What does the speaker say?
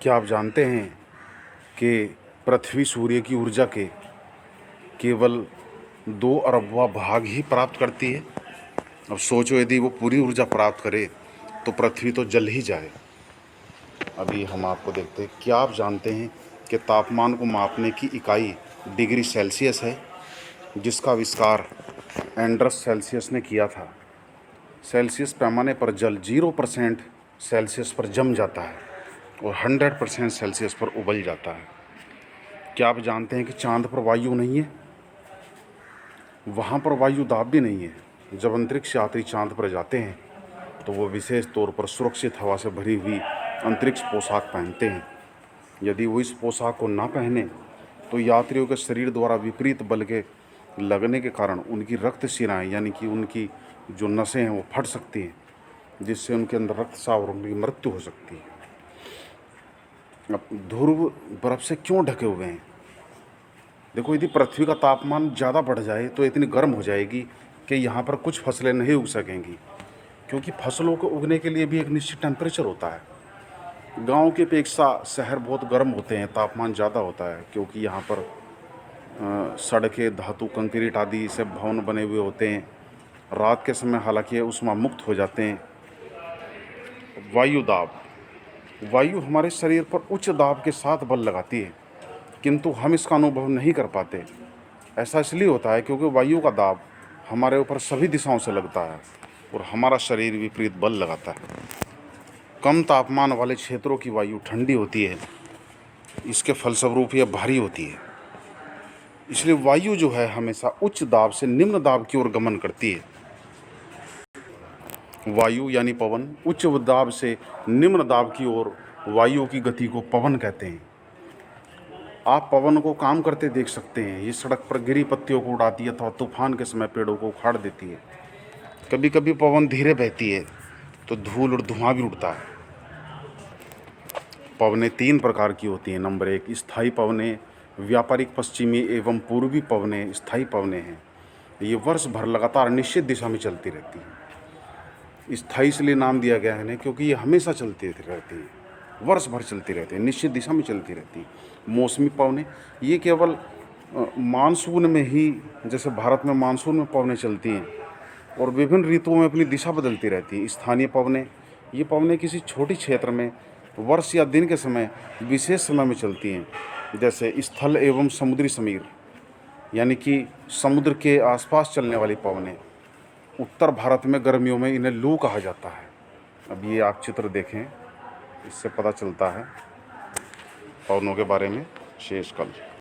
क्या आप जानते हैं कि पृथ्वी सूर्य की ऊर्जा के केवल 2 अरबवां भाग ही प्राप्त करती है। अब सोचो, यदि वो पूरी ऊर्जा प्राप्त करे तो पृथ्वी तो जल ही जाए। अभी हम आपको देखते हैं। क्या आप जानते हैं कि तापमान को मापने की इकाई डिग्री सेल्सियस है, जिसका आविष्कार एंड्रस सेल्सियस ने किया था। सेल्सियस पैमाने पर जल 0% सेल्सियस पर जम जाता है और 100% सेल्सियस पर उबल जाता है। क्या आप जानते हैं कि चांद पर वायु नहीं है? वहाँ पर वायु दाब भी नहीं है। जब अंतरिक्ष यात्री चांद पर जाते हैं तो वो विशेष तौर पर सुरक्षित हवा से भरी हुई अंतरिक्ष पोशाक पहनते हैं। यदि वो इस पोशाक को ना पहने तो यात्रियों के शरीर द्वारा विपरीत बल के लगने के कारण उनकी रक्त शिराएँ यानी कि उनकी जो नसें हैं वो फट सकती हैं, जिससे उनके अंदर रक्तस्राव और उनकी मृत्यु हो सकती है। अब ध्रुव बर्फ़ से क्यों ढके हुए हैं? देखो, यदि पृथ्वी का तापमान ज़्यादा बढ़ जाए तो इतनी गर्म हो जाएगी कि यहाँ पर कुछ फसलें नहीं उग सकेंगी, क्योंकि फसलों को उगने के लिए भी एक निश्चित टेम्परेचर होता है। गांव की अपेक्षा शहर बहुत गर्म होते हैं, तापमान ज़्यादा होता है, क्योंकि यहाँ पर सड़कें धातु कंक्रीट आदि से भवन बने हुए होते हैं। रात के समय हालांकि ऊष्मा मुक्त हो जाते हैं। वायु दाब। वायु हमारे शरीर पर उच्च दाब के साथ बल लगाती है, किंतु हम इसका अनुभव नहीं कर पाते। ऐसा इसलिए होता है क्योंकि वायु का दाब हमारे ऊपर सभी दिशाओं से लगता है और हमारा शरीर विपरीत बल लगाता है। कम तापमान वाले क्षेत्रों की वायु ठंडी होती है, इसके फलस्वरूप यह भारी होती है। इसलिए वायु जो है हमेशा उच्च दाब से निम्न दाब की ओर गमन करती है। वायु यानी पवन उच्च दाब से निम्न दाब की ओर वायु की गति को पवन कहते हैं। आप पवन को काम करते देख सकते हैं। ये सड़क पर गिरी पत्तियों को उड़ाती है अथवा तूफान के समय पेड़ों को उखाड़ देती है। कभी कभी पवन धीरे बहती है तो धूल और धुआं भी उड़ता है। पवनें 3 प्रकार की होती हैं। नंबर 1, स्थायी पवनें। व्यापारिक पश्चिमी एवं पूर्वी पवनें स्थायी पवनें हैं। ये वर्ष भर लगातार निश्चित दिशा में चलती रहती हैं। स्थायी इसलिए नाम दिया गया है इन्हें क्योंकि ये हमेशा चलती रहती है, वर्ष भर चलती रहती है, निश्चित दिशा में चलती रहती है। मौसमी पवनें, ये केवल मानसून में ही, जैसे भारत में मानसून में पवनें चलती हैं और विभिन्न ऋतुओं में अपनी दिशा बदलती रहती हैं। स्थानीय पवनें, ये पवनें किसी छोटे क्षेत्र में वर्ष या दिन के समय विशेष समय में चलती हैं, जैसे स्थल एवं समुद्री समीर यानी कि समुद्र के आसपास चलने वाली पवनें। उत्तर भारत में गर्मियों में इन्हें लू कहा जाता है। अब ये आप चित्र देखें, इससे पता चलता है पवनों के बारे में। शेष कल।